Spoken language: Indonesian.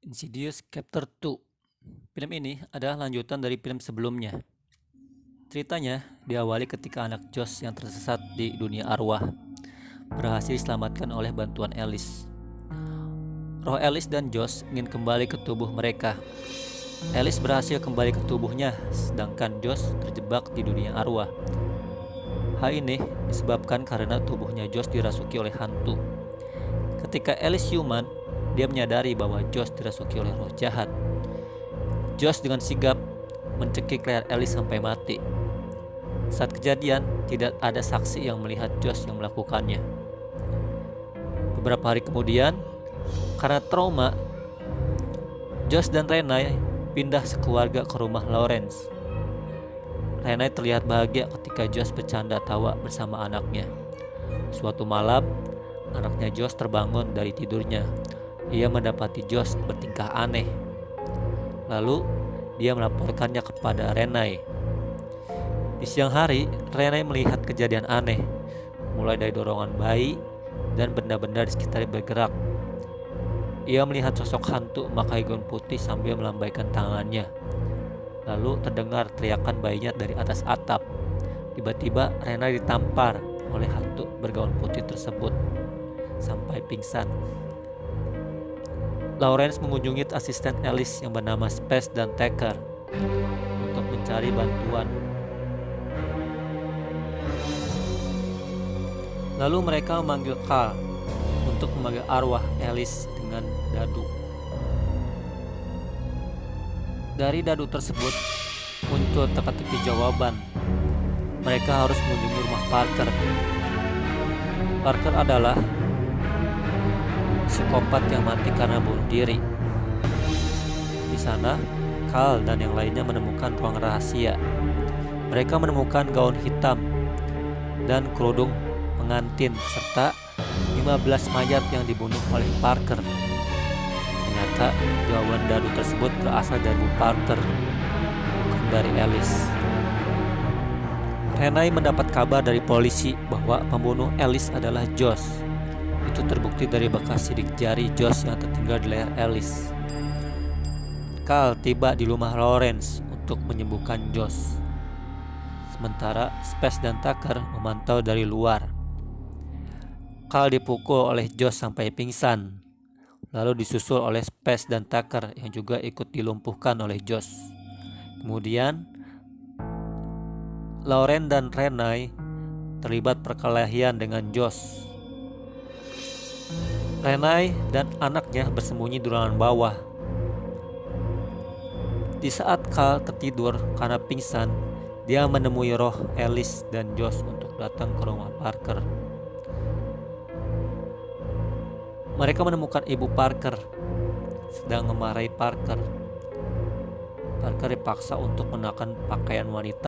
Insidious Chapter 2. Film ini adalah lanjutan dari film sebelumnya. Ceritanya diawali ketika anak Josh yang tersesat di dunia arwah berhasil diselamatkan oleh bantuan Alice. Roh Alice dan Josh ingin kembali ke tubuh mereka. Alice berhasil kembali ke tubuhnya, sedangkan Josh terjebak di dunia arwah. Hal ini disebabkan karena tubuhnya Josh dirasuki oleh hantu. Ketika Alice siuman, dia menyadari bahwa Josh dirasuki oleh roh jahat. Josh dengan sigap mencekik leher Alice sampai mati. Saat kejadian, tidak ada saksi yang melihat Josh yang melakukannya. Beberapa hari kemudian, karena trauma, Josh dan Renai pindah sekeluarga ke rumah Lawrence. Renai terlihat bahagia ketika Josh bercanda tawa bersama anaknya. Suatu malam, anaknya Josh terbangun dari tidurnya. Ia mendapati Josh bertingkah aneh. Lalu, dia melaporkannya kepada Renai. Di siang hari, Renai melihat kejadian aneh, mulai dari dorongan bayi dan benda-benda di sekitar bergerak. Ia melihat sosok hantu memakai gaun putih sambil melambaikan tangannya. Lalu terdengar teriakan bayinya dari atas atap. Tiba-tiba Renai ditampar oleh hantu bergaun putih tersebut sampai pingsan. Lawrence mengunjungi asisten Alice yang bernama Space dan Tucker untuk mencari bantuan. Lalu mereka memanggil Carl untuk memanggil arwah Alice dengan dadu. Dari dadu tersebut muncul teka-teki jawaban. Mereka harus mengunjungi rumah Parker. Parker adalah psikopat yang mati karena bunuh diri. Di sana, Carl dan yang lainnya menemukan ruang rahasia. Mereka menemukan gaun hitam dan kerudung pengantin serta 15 mayat yang dibunuh oleh Parker. Ternyata jawaban dadu tersebut berasal dari Bu Parker, bukan dari Alice. Renai mendapat kabar dari polisi bahwa pembunuh Alice adalah Josh. Itu terbukti dari bekas sidik jari Josh yang tertinggal di leher Alice. Carl tiba di rumah Lawrence untuk menyembuhkan Josh. Sementara Space dan Tucker memantau dari luar. Carl dipukul oleh Josh sampai pingsan, lalu disusul oleh Space dan Tucker yang juga ikut dilumpuhkan oleh Josh. Kemudian Lawrence dan Renai terlibat perkelahian dengan Josh. Renai dan anaknya bersembunyi di ruangan bawah. Di saat Carl tertidur karena pingsan, dia menemui roh Alice dan Josh untuk datang ke rumah Parker. Mereka menemukan ibu Parker sedang memarahi Parker. Parker dipaksa untuk mengenakan pakaian wanita